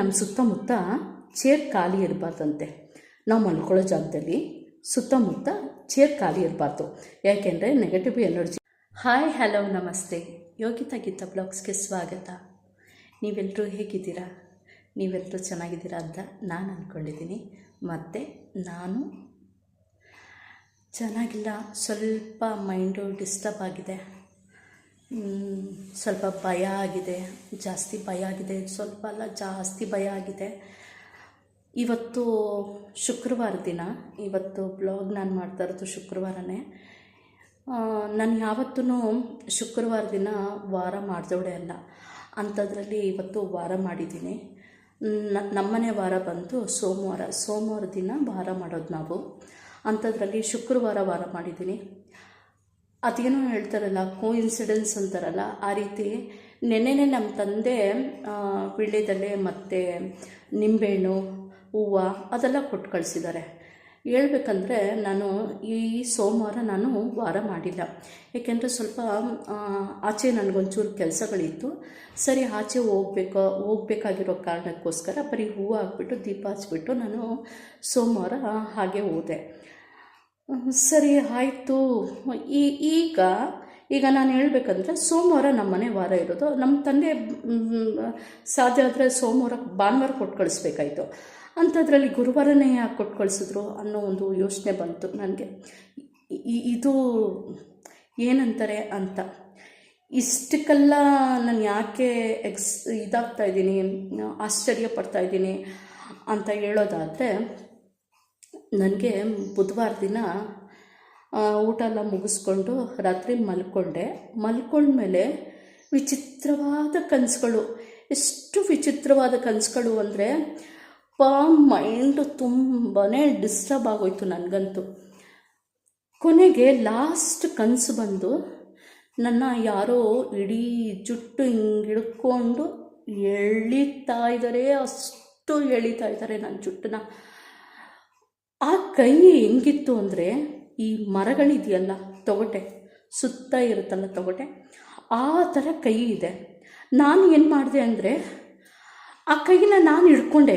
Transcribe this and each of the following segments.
ನಮ್ಮ ಸುತ್ತಮುತ್ತ ಚೇರ್ ಖಾಲಿ ಇರಬಾರ್ದಂತೆ. ನಾವು ಮಲ್ಕೊಳ್ಳೋ ಜಾಗದಲ್ಲಿ ಸುತ್ತಮುತ್ತ ಚೇರ್ ಖಾಲಿ ಇರಬಾರ್ದು, ಯಾಕೆಂದರೆ ನೆಗೆಟಿವ್ ಎನರ್ಜಿ. ಹಾಯ್, ಹಲೋ, ನಮಸ್ತೆ. ಯೋಗಿತಾ ಗೀತಾ ಬ್ಲಾಗ್ಸ್ಗೆ ಸ್ವಾಗತ. ನೀವೆಲ್ಲರೂ ಹೇಗಿದ್ದೀರಾ? ನೀವೆಲ್ಲರೂ ಚೆನ್ನಾಗಿದ್ದೀರಾ ಅಂತ ನಾನು ಅಂದ್ಕೊಂಡಿದ್ದೀನಿ. ಮತ್ತು ನಾನು ಚೆನ್ನಾಗಿಲ್ಲ, ಸ್ವಲ್ಪ ಮೈಂಡು ಡಿಸ್ಟರ್ಬ್ ಆಗಿದೆ, ಸ್ವಲ್ಪ ಭಯ ಆಗಿದೆ, ಜಾಸ್ತಿ ಭಯ ಆಗಿದೆ. ಸ್ವಲ್ಪ ಅಲ್ಲ, ಜಾಸ್ತಿ ಭಯ ಆಗಿದೆ. ಇವತ್ತು ಶುಕ್ರವಾರ ದಿನ, ಇವತ್ತು ಬ್ಲಾಗ್ ನಾನು ಮಾಡ್ತಾ ಇರೋದು ಶುಕ್ರವಾರನೇ. ನಾನು ಯಾವತ್ತೂ ಶುಕ್ರವಾರ ದಿನ ವಾರ ಮಾಡಿದವಳೆ ಅಲ್ಲ, ಅಂಥದ್ರಲ್ಲಿ ಇವತ್ತು ವಾರ ಮಾಡಿದ್ದೀನಿ. ನಮ್ಮನೆ ವಾರ ಬಂತು ಸೋಮವಾರ ದಿನ ವಾರ ಮಾಡೋದು ನಾವು. ಅಂಥದ್ರಲ್ಲಿ ಶುಕ್ರವಾರ ವಾರ ಮಾಡಿದ್ದೀನಿ. ಅದೇನೋ ಹೇಳ್ತಾರಲ್ಲ, ಕೋಇನ್ಸಿಡೆನ್ಸ್ ಅಂತಾರಲ್ಲ, ಆ ರೀತಿ ನೆನ್ನೆನೇ ನಮ್ಮ ತಂದೆ ವೀಳ್ಯದೆಲೆ ಮತ್ತು ನಿಂಬೆಹಣ್ಣು, ಹೂವು ಅದೆಲ್ಲ ಕೊಟ್ಟು ಕಳಿಸಿದ್ದಾರೆ. ಹೇಳ್ಬೇಕಂದ್ರೆ ನಾನು ಈ ಸೋಮವಾರ ನಾನು ವಾರ ಮಾಡಿಲ್ಲ, ಏಕೆಂದರೆ ಸ್ವಲ್ಪ ಆಚೆ ನನಗೊಂಚೂರು ಕೆಲಸಗಳಿತ್ತು. ಸರಿ, ಆಚೆ ಹೋಗ್ಬೇಕಾಗಿರೋ ಕಾರಣಕ್ಕೋಸ್ಕರ ಬರೀ ಹೂವು ಹಾಕ್ಬಿಟ್ಟು ದೀಪ ಹಚ್ಬಿಟ್ಟು ನಾನು ಸೋಮವಾರ ಹಾಗೆ ಹೋದೆ. ಸರಿ ಆಯಿತು. ಈಗ ನಾನು ಹೇಳ್ಬೇಕಂದ್ರೆ ಸೋಮವಾರ ನಮ್ಮನೆ ವಾರ ಇರೋದು. ನಮ್ಮ ತಂದೆ ಸಾಧ್ಯ ಆದರೆ ಭಾನುವಾರ ಕೊಟ್ಟು ಕಳಿಸ್ಬೇಕಾಯ್ತು. ಅಂಥದ್ರಲ್ಲಿ ಗುರುವಾರನೇ ಯಾಕೆ ಕೊಟ್ಟು ಕಳಿಸಿದ್ರು ಅನ್ನೋ ಒಂದು ಯೋಚನೆ ಬಂತು ನನಗೆ. ಇದು ಏನಂತಾರೆ ಅಂತ. ಇಷ್ಟಕ್ಕೆಲ್ಲ ನಾನು ಯಾಕೆ ಇದಾಗ್ತಾಯಿದ್ದೀನಿ, ಆಶ್ಚರ್ಯ ಪಡ್ತಾಯಿದ್ದೀನಿ ಅಂತ ಹೇಳೋದಾದರೆ, ನನಗೆ ಬುಧವಾರ ದಿನ ಊಟ ಎಲ್ಲ ಮುಗಿಸ್ಕೊಂಡು ರಾತ್ರಿ ಮಲ್ಕೊಂಡ್ಮೇಲೆ ವಿಚಿತ್ರವಾದ ಕನಸುಗಳು. ಎಷ್ಟು ವಿಚಿತ್ರವಾದ ಕನಸುಗಳು ಅಂದರೆ ಮೈಂಡು ತುಂಬಾ ಡಿಸ್ಟರ್ಬ್ ಆಗೋಯ್ತು ನನಗಂತೂ. ಕೊನೆಗೆ ಲಾಸ್ಟ್ ಕನಸು ಬಂದು ನನ್ನ ಯಾರೋ ಇಡೀ ಜುಟ್ಟು ಹಿಂಗೆ ಹಿಡ್ಕೊಂಡು ಎಳಿತಾ ಇದ್ದಾರೆ, ಅಷ್ಟು ಎಳಿತಾ ಇದ್ದಾರೆ ನನ್ನ ಜುಟ್ಟನ್ನ. ಆ ಕೈ ಹೆಂಗಿತ್ತು ಅಂದರೆ, ಈ ಮರಗಳಿದೆಯಲ್ಲ ತೊಗಟೆ, ಸುತ್ತ ಇರುತ್ತಲ್ಲ ತೊಗಟೆ, ಆ ಥರ ಕೈ ಇದೆ. ನಾನು ಏನು ಮಾಡಿದೆ ಅಂದರೆ, ಆ ಕೈನ ನಾನು ಹಿಡ್ಕೊಂಡು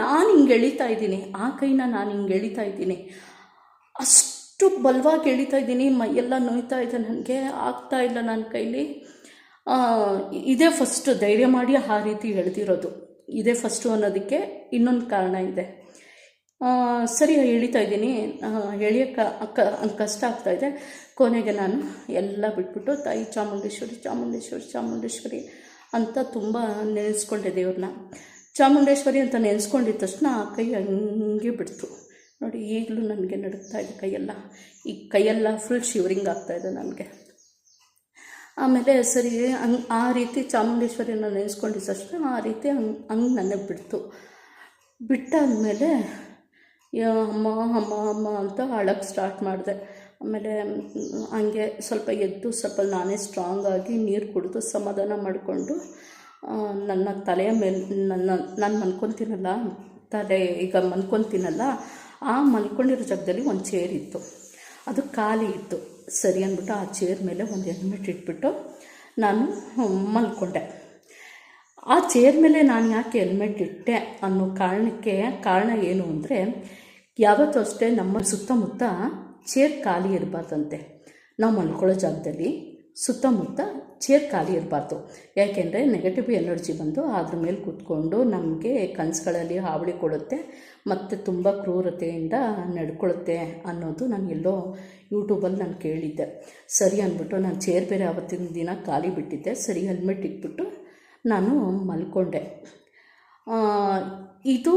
ನಾನು ಹಿಂಗೆ ಎಳಿತಾ ಇದ್ದೀನಿ. ಆ ಕೈನ ನಾನು ಹಿಂಗೆ ಎಳಿತಾ ಇದ್ದೀನಿ, ಅಷ್ಟು ಬಲವಾಗಿ ಎಳಿತಾ ಇದ್ದೀನಿ. ಮೈಯೆಲ್ಲ ನೋಯ್ತಾ ಇದೆ, ನನಗೆ ಆಗ್ತಾ ಇಲ್ಲ ನನ್ನ ಕೈಲಿ. ಇದೇ ಫಸ್ಟು ಧೈರ್ಯ ಮಾಡಿ ಆ ರೀತಿ ಎಳೆದಿರೋದು, ಇದೇ ಫಸ್ಟು ಅನ್ನೋದಕ್ಕೆ ಇನ್ನೊಂದು ಕಾರಣ ಇದೆ. ಸರಿ ಎಳಿತಾ ಇದ್ದೀನಿ, ಎಳಿಯೋಕ್ಕೆ ಕಷ್ಟ ಆಗ್ತಾಯಿದೆ. ಕೊನೆಗೆ ನಾನು ಎಲ್ಲ ಬಿಟ್ಬಿಟ್ಟು ತಾಯಿ ಚಾಮುಂಡೇಶ್ವರಿ ಅಂತ ತುಂಬ ನೆನೆಸ್ಕೊಂಡೆ ದೇವ್ರನ್ನ. ಚಾಮುಂಡೇಶ್ವರಿ ಅಂತ ನೆನೆಸ್ಕೊಂಡಿದ್ದ ತಕ್ಷಣ ಆ ಕೈ ಹಂಗೆ ಬಿಡ್ತು ನೋಡಿ. ಈಗಲೂ ನನಗೆ ನಡುಗ್ತಾ ಇದೆ ಕೈಯೆಲ್ಲ, ಈ ಕೈಯೆಲ್ಲ ಫುಲ್ ಶಿವರಿಂಗ್ ಆಗ್ತಾಯಿದೆ ನನಗೆ. ಆಮೇಲೆ ಸರಿ ಆ ರೀತಿ ಚಾಮುಂಡೇಶ್ವರಿನ ನೆನೆಸ್ಕೊಂಡಿದ್ದ ತಕ್ಷಣ ಆ ರೀತಿ ಹಂಗೆ ನನಗೆ ಬಿಟ್ಟಾದಮೇಲೆ ಅಮ್ಮ ಅಂತ ಅಳಕ್ಕೆ ಸ್ಟಾರ್ಟ್ ಮಾಡಿದೆ. ಆಮೇಲೆ ಹಂಗೆ ಸ್ವಲ್ಪ ಎದ್ದು ಸ್ವಲ್ಪ ನಾನೇ ಸ್ಟ್ರಾಂಗ್ ಆಗಿ ನೀರು ಕುಡಿದು ಸಮಾಧಾನ ಮಾಡಿಕೊಂಡು ನನ್ನ ತಲೆಯ ಮೇಲೆ ನಾನು ಮಲ್ಕೊತೀನಲ್ಲ, ಈಗ ಮಲ್ಕೊತೀನಲ್ಲ, ಆ ಮಲ್ಕೊಂಡಿರೋ ಜಾಗದಲ್ಲಿ ಒಂದು ಚೇರ್ ಇತ್ತು, ಅದು ಖಾಲಿ ಇತ್ತು. ಸರಿ ಅಂದ್ಬಿಟ್ಟು ಆ ಚೇರ್ ಮೇಲೆ ಒಂದು ಹೆಲ್ಮೆಟ್ ಇಟ್ಬಿಟ್ಟು ನಾನು ಮಲ್ಕೊಂಡೆ. ಆ ಚೇರ್ ಮೇಲೆ ನಾನು ಯಾಕೆ ಹೆಲ್ಮೆಟ್ ಇಟ್ಟೆ ಅನ್ನೋ ಕಾರಣ ಏನು ಅಂದರೆ, ಯಾವತ್ತೂ ಅಷ್ಟೇ ನಮ್ಮ ಸುತ್ತಮುತ್ತ ಚೇರ್ ಖಾಲಿ ಇರಬಾರ್ದಂತೆ. ನಾವು ಮಲ್ಕೊಳ್ಳೋ ಜಾಗದಲ್ಲಿ ಸುತ್ತಮುತ್ತ ಚೇರ್ ಖಾಲಿ ಇರಬಾರ್ದು, ಯಾಕೆಂದರೆ ನೆಗೆಟಿವ್ ಎನರ್ಜಿ ಬಂದು ಅದ್ರ ಮೇಲೆ ಕೂತ್ಕೊಂಡು ನಮಗೆ ಕನಸುಗಳಲ್ಲಿ ಹಾವಳಿ ಕೊಡುತ್ತೆ ಮತ್ತು ತುಂಬ ಕ್ರೂರತೆಯಿಂದ ನಡ್ಕೊಳ್ಳುತ್ತೆ ಅನ್ನೋದು ನಾನು ಎಲ್ಲೋ ಯೂಟ್ಯೂಬಲ್ಲಿ ನಾನು ಕೇಳಿದ್ದೆ. ಸರಿ ಅಂದ್ಬಿಟ್ಟು ನಾನು ಚೇರ್ ಬೇರೆ ಆವತ್ತಿನ ದಿನ ಖಾಲಿ ಬಿಟ್ಟಿದ್ದೆ. ಸರಿ ಹೆಲ್ಮೆಟ್ ಇಟ್ಬಿಟ್ಟು ನಾನು ಮಲ್ಕೊಂಡೆ. ಇದು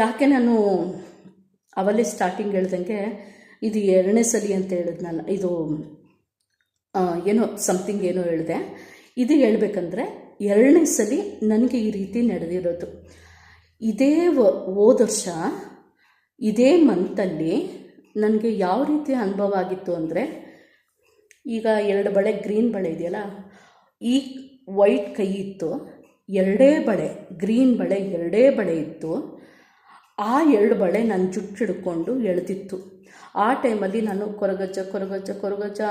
ಯಾಕೆ ನಾನು ಅವಲೇ ಸ್ಟಾರ್ಟಿಂಗ್ ಹೇಳ್ದಂಗೆ ಇದು 2ನೇ ಸಲ ಅಂತ ಹೇಳಿದ್ನಲ್ಲ, ಇದು ಏನೋ ಸಮಥಿಂಗ್ ಏನೋ ಹೇಳಿದೆ. ಇದು ಹೇಳ್ಬೇಕಂದ್ರೆ 2ನೇ ಸಲ ನನಗೆ ಈ ರೀತಿ ನಡೆದಿರೋದು. ಇದೇ ಹೋದ ವರ್ಷ ಇದೇ ಮಂತಲ್ಲಿ ನನಗೆ ಯಾವ ರೀತಿ ಅನುಭವ ಆಗಿತ್ತು ಅಂದರೆ, ಈಗ 2 ಬಳೆ ಗ್ರೀನ್ ಬಳೆ ಇದೆಯಲ್ಲ, ಈ ವೈಟ್ ಕೈ ಇತ್ತು, 2 ಬಳೆ ಗ್ರೀನ್ ಬಳೆ 2 ಬಳೆ ಇತ್ತು. ಆ 2 ಬಳೆ ನನ್ನ ಜುಟ್ಟು ಹಿಡ್ಕೊಂಡು ಎಳೆದಿತ್ತು. ಆ ಟೈಮಲ್ಲಿ ನಾನು ಕೊರಗಜ್ಜ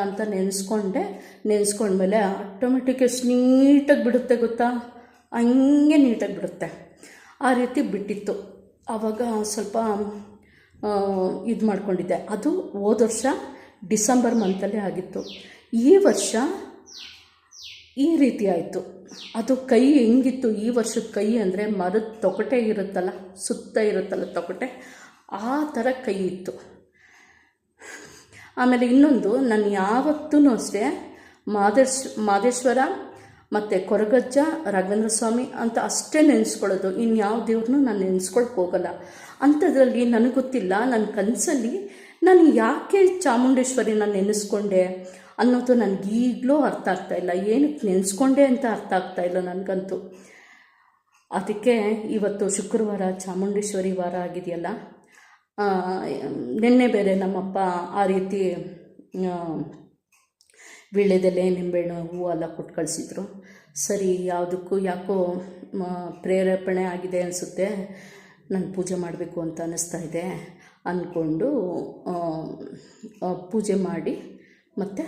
ಅಂತ ನೆನೆಸ್ಕೊಂಡ್ಮೇಲೆ ಆಟೋಮೆಟಿಕ್ ಎಷ್ಟು ನೀಟಾಗಿ ಬಿಡುತ್ತೆ ಗೊತ್ತಾ, ಹಂಗೆ ನೀಟಾಗಿ ಬಿಡುತ್ತೆ. ಆ ರೀತಿ ಬಿಟ್ಟಿತ್ತು. ಆವಾಗ ಸ್ವಲ್ಪ ಇದು ಮಾಡ್ಕೊಂಡಿದ್ದೆ. ಅದು ಹೋದ ವರ್ಷ ಡಿಸೆಂಬರ್ ಮಂತಲ್ಲೇ ಆಗಿತ್ತು. ಈ ವರ್ಷ ಈ ರೀತಿ ಆಯಿತು. ಅದು ಕೈ ಹೆಂಗಿತ್ತು ಈ ವರ್ಷದ ಕೈ ಅಂದರೆ, ಮರದ ತೊಗಟೆ ಇರುತ್ತಲ್ಲ, ಸುತ್ತ ಇರುತ್ತಲ್ಲ ತೊಗಟೆ, ಆ ಥರ ಕೈ ಇತ್ತು. ಆಮೇಲೆ ಇನ್ನೊಂದು, ನಾನು ಯಾವತ್ತೂ ಅಷ್ಟೇ ಮಾದೇಶ್ವರ ಮತ್ತು ಕೊರಗಜ್ಜ, ರಾಘವೇಂದ್ರ ಸ್ವಾಮಿ ಅಂತ ಅಷ್ಟೇ ನೆನೆಸ್ಕೊಳ್ಳೋದು. ಇನ್ಯಾವ ದೇವ್ರನ್ನೂ ನಾನು ನೆನೆಸ್ಕೊಳಕ್ಕೆ ಹೋಗಲ್ಲ. ಅಂಥದ್ರಲ್ಲಿ ನನಗೆ ಗೊತ್ತಿಲ್ಲ, ನನ್ನ ಕನಸಲ್ಲಿ ನಾನು ಯಾಕೆ ಚಾಮುಂಡೇಶ್ವರಿನ ನೆನೆಸ್ಕೊಂಡೆ ಅನ್ನೋದು ನನಗೆ ಈಗಲೂ ಅರ್ಥ ಆಗ್ತಾಯಿಲ್ಲ. ಏನಕ್ಕೆ ನೆನೆಸ್ಕೊಂಡೆ ಅಂತ ಅರ್ಥ ಆಗ್ತಾಯಿಲ್ಲ ನನಗಂತೂ. ಅದಕ್ಕೆ ಇವತ್ತು ಶುಕ್ರವಾರ ಚಾಮುಂಡೇಶ್ವರಿ ವಾರ ಆಗಿದೆಯಲ್ಲ, ನಿನ್ನೆ ಬೇರೆ ನಮ್ಮಪ್ಪ ಆ ರೀತಿ ವೀಳ್ಯದೆಲೆ, ನಿಂಬೆಹಣ್ಣು, ಹೂವು ಎಲ್ಲ ಕೊಟ್ಟು ಕಳಿಸಿದ್ರು. ಸರಿ, ಯಾವುದಕ್ಕೂ ಯಾಕೋ ಪ್ರೇರೇಪಣೆ ಆಗಿದೆ ಅನಿಸುತ್ತೆ, ನಾನು ಪೂಜೆ ಮಾಡಬೇಕು ಅಂತ ಅನ್ನಿಸ್ತಾ ಇದೆ ಅಂದ್ಕೊಂಡು ಪೂಜೆ ಮಾಡಿ ಮತ್ತು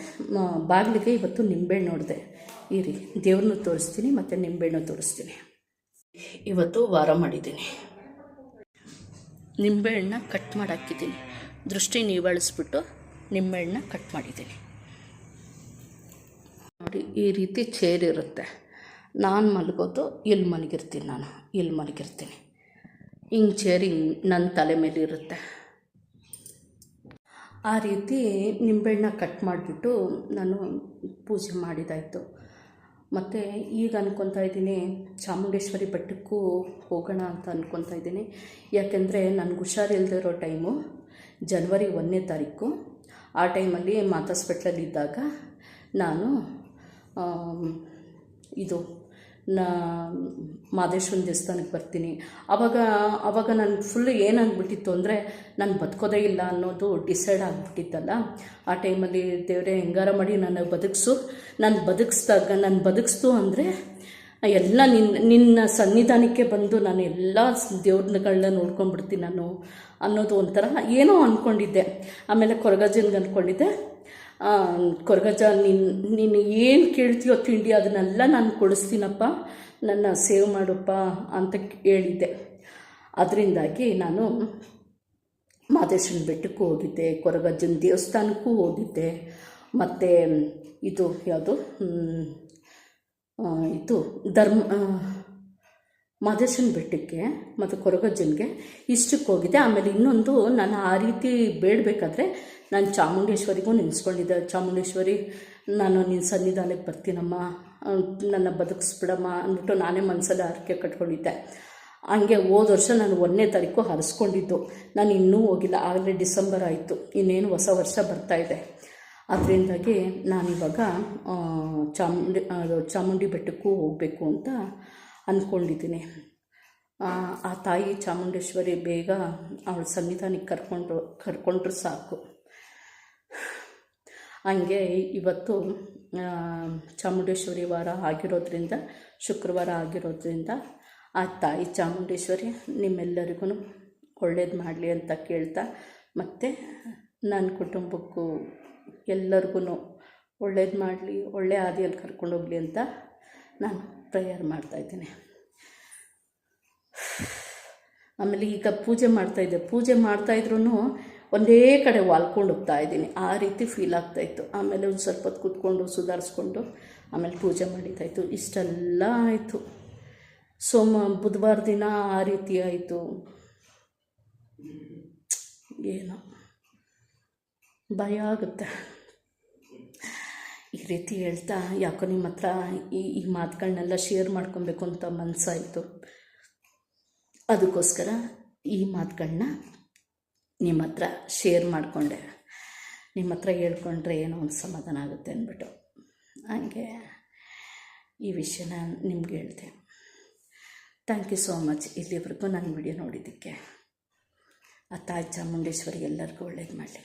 ಬಾಗಿಲಿಗೆ ಇವತ್ತು ನಿಂಬೆಹಣ್ಣು ನೋಡಿದೆ. ಇರಿ, ದೇವ್ರನ್ನೂ ತೋರಿಸ್ತೀನಿ ಮತ್ತು ನಿಂಬೆಹಣ್ಣು ತೋರಿಸ್ತೀನಿ. ಇವತ್ತು ವಾರ ಮಾಡಿದ್ದೀನಿ. ನಿಂಬೆಹಣ್ಣನ್ನ ಕಟ್ ಮಾಡಿ ಹಾಕಿದ್ದೀನಿ. ದೃಷ್ಟಿ ನಿವಾಳಿಸ್ಬಿಟ್ಟು ನಿಂಬೆಹಣ್ಣನ್ನ ಕಟ್ ಮಾಡಿದ್ದೀನಿ. ನೋಡಿ, ಈ ರೀತಿ ಚೇರ್ ಇರುತ್ತೆ. ನಾನು ಮಲಗೋದು ಇಲ್ಲಿ ಮಲಗಿರ್ತೀನಿ. ನಾನು ಇಲ್ಲಿ ಮಲಗಿರ್ತೀನಿ. ಹಿಂಗೆ ಚೇರ್ ಹಿಂಗೆ ನನ್ನ ತಲೆ ಮೇಲೆ ಇರುತ್ತೆ. ಆ ರೀತಿ ನಿಂಬೆಹಣ್ಣ ಕಟ್ ಮಾಡಿಬಿಟ್ಟು ನಾನು ಪೂಜೆ ಮಾಡಿದಾಯಿತು. ಮತ್ತು ಈಗ ಅಂದ್ಕೊತಾ ಇದ್ದೀನಿ ಚಾಮುಂಡೇಶ್ವರಿ ಬೆಟ್ಟಕ್ಕೂ ಹೋಗೋಣ ಅಂತ ಅಂದ್ಕೊತಾ ಇದ್ದೀನಿ. ಯಾಕೆಂದರೆ ನನಗೆ ಹುಷಾರಿಲ್ಲದಿರೋ ಟೈಮು ಜನವರಿ 1ನೇ ತಾರೀಕು. ಆ ಟೈಮಲ್ಲಿ ಮಾತಾಸ್ಪೆಟ್ಲಲ್ಲಿದ್ದಾಗ ನಾನು ಮಾದೇಶ್ವರನ ದೇವಸ್ಥಾನಕ್ಕೆ ಬರ್ತೀನಿ. ಆವಾಗ ನಾನು ಫುಲ್ಲು ಏನಾಗ್ಬಿಟ್ಟಿತ್ತು ಅಂದರೆ, ನಾನು ಬದುಕೋದೇ ಇಲ್ಲ ಅನ್ನೋದು ಡಿಸೈಡ್ ಆಗಿಬಿಟ್ಟಿತ್ತಲ್ಲ. ಆ ಟೈಮಲ್ಲಿ ದೇವರೇ ಹೆಂಗಾರ ಮಾಡಿ ನಾನು ಬದುಕಿಸ್ತು ಅಂದರೆ ಎಲ್ಲ ನಿನ್ನ ಸನ್ನಿಧಾನಕ್ಕೆ ಬಂದು ನಾನು ಎಲ್ಲ ದೇವ್ರಗಳನ್ನ ನೋಡ್ಕೊಂಡ್ಬಿಡ್ತೀನಿ ನಾನು ಅನ್ನೋದು ಒಂಥರ ಏನೋ ಅಂದ್ಕೊಂಡಿದ್ದೆ. ಆಮೇಲೆ ಕೊರಗಜ್ಜನಿಗೆ ಅಂದ್ಕೊಂಡಿದ್ದೆ, ಕೊರಗಜ್ಜ ನೀನು ಏನು ಕೇಳ್ತೀಯೋ ತಿಂಡಿ ಅದನ್ನೆಲ್ಲ ನಾನು ಕೊಡಿಸ್ತೀನಪ್ಪ, ನನ್ನ ಸೇವ್ ಮಾಡಪ್ಪ ಅಂತ ಹೇಳಿದ್ದೆ. ಅದರಿಂದಾಗಿ ನಾನು ಮಾದೇಶ್ವರನ ಬೆಟ್ಟಕ್ಕೂ ಹೋಗಿದ್ದೆ, ಕೊರಗಜ್ಜನ ದೇವಸ್ಥಾನಕ್ಕೂ ಹೋಗಿದ್ದೆ. ಮತ್ತು ಇದು ಯಾವುದು ಮಾದೇಶ್ವರನ ಬೆಟ್ಟಕ್ಕೆ ಮತ್ತು ಕೊರಗಜ್ಜನಿಗೆ ಇಷ್ಟಕ್ಕೆ ಹೋಗಿದ್ದೆ. ಆಮೇಲೆ ಇನ್ನೊಂದು, ನಾನು ಆ ರೀತಿ ಬೇಡಬೇಕಾದ್ರೆ ನಾನು ಚಾಮುಂಡೇಶ್ವರಿಗೂ ನೆನೆಸ್ಕೊಂಡಿದ್ದೆ. ಚಾಮುಂಡೇಶ್ವರಿ, ನಾನು ನಿನ್ನ ಸನ್ನಿಧಾನಕ್ಕೆ ಬರ್ತೀನಮ್ಮ, ನನ್ನ ಬದುಕಿಸ್ಬಿಡಮ್ಮ ಅಂದ್ಬಿಟ್ಟು ನಾನೇ ಮನಸ್ಸಲ್ಲಿ ಹರಕೆ ಕಟ್ಕೊಂಡಿದ್ದೆ. ಹಂಗೆ ಹೋದ ವರ್ಷ ನಾನು 1ನೇ ತಾರೀಕು ಹರಿಸ್ಕೊಂಡಿದ್ದು. ನಾನು ಇನ್ನೂ ಹೋಗಿಲ್ಲ, ಆಗಲೇ ಡಿಸೆಂಬರ್ ಆಯಿತು, ಇನ್ನೇನು ಹೊಸ ವರ್ಷ ಬರ್ತಾಯಿದೆ. ಅದರಿಂದಾಗಿ ನಾನಿವಾಗ ಚಾಮುಂಡಿ ಬೆಟ್ಟಕ್ಕೂ ಹೋಗಬೇಕು ಅಂತ ಅಂದ್ಕೊಂಡಿದ್ದೀನಿ. ಆ ತಾಯಿ ಚಾಮುಂಡೇಶ್ವರಿ ಬೇಗ ಅವಳ ಸನ್ನಿಧಾನಕ್ಕೆ ಕರ್ಕೊಂಡ್ರು ಸಾಕು. ಹಂಗೆ ಇವತ್ತು ಚಾಮುಂಡೇಶ್ವರಿ ವಾರ ಆಗಿರೋದ್ರಿಂದ, ಶುಕ್ರವಾರ ಆಗಿರೋದ್ರಿಂದ ಆ ತಾಯಿ ಚಾಮುಂಡೇಶ್ವರಿ ನಿಮ್ಮೆಲ್ಲರಿಗೂ ಒಳ್ಳೇದು ಮಾಡಲಿ ಅಂತ ಕೇಳ್ತಾ, ಮತ್ತು ನನ್ನ ಕುಟುಂಬಕ್ಕೂ ಎಲ್ಲರಿಗೂ ಒಳ್ಳೇದು ಮಾಡಲಿ, ಒಳ್ಳೆ ಹಾದಿಯಲ್ಲಿ ಕರ್ಕೊಂಡೋಗಲಿ ಅಂತ ನಾನು ಪ್ರೇಯರ್ ಮಾಡ್ತಾಯಿದ್ದೀನಿ. ಆಮೇಲೆ ಈಗ ಪೂಜೆ ಮಾಡ್ತಾಯಿದ್ರೂ ಒಂದೇ ಕಡೆ ವಾಲ್ಕೊಂಡು ಹೋಗ್ತಾಯಿದ್ದೀನಿ. ಆ ರೀತಿ ಫೀಲ್ ಆಗ್ತಾಯಿತ್ತು. ಆಮೇಲೆ ಒಂದು ಸ್ವಲ್ಪ ಹೊತ್ತು ಕೂತ್ಕೊಂಡು ಸುಧಾರಿಸ್ಕೊಂಡು ಆಮೇಲೆ ಪೂಜೆ ಮಾಡಿದ್ದಾಯಿತು. ಇಷ್ಟೆಲ್ಲ ಆಯಿತು. ಬುಧವಾರ ದಿನ ಆ ರೀತಿ ಆಯಿತು. ಏನೋ ಭಯ ಆಗುತ್ತೆ ಈ ರೀತಿ ಹೇಳ್ತಾ. ಯಾಕೋ ನಿಮ್ಮ ಹತ್ರ ಈ ಮಾತುಗಳನ್ನೆಲ್ಲ ಶೇರ್ ಮಾಡ್ಕೊಬೇಕು ಅಂತ ಮನಸ್ಸಾಯಿತು. ಅದಕ್ಕೋಸ್ಕರ ಈ ಮಾತುಗಳನ್ನ ನಿಮ್ಮ ಹತ್ರ ಶೇರ್ ಮಾಡಿಕೊಂಡೆ. ನಿಮ್ಮ ಹತ್ರ ಹೇಳ್ಕೊಂಡ್ರೆ ಏನೋ ಒಂದು ಸಮಾಧಾನ ಆಗುತ್ತೆ ಅಂದ್ಬಿಟ್ಟು ಹಾಗೆ ಈ ವಿಷಯನ ನಿಮ್ಗೆ ಹೇಳಿದೆ. ಥ್ಯಾಂಕ್ ಯು ಸೋ ಮಚ್ ಇಲ್ಲಿವರೆಗೂ ನನ್ನ ವಿಡಿಯೋ ನೋಡಿದ್ದಕ್ಕೆ. ಆ ತಾಯಿ ಚಾಮುಂಡೇಶ್ವರಿ ಎಲ್ಲರಿಗೂ ಒಳ್ಳೇದು ಮಾಡಲಿ.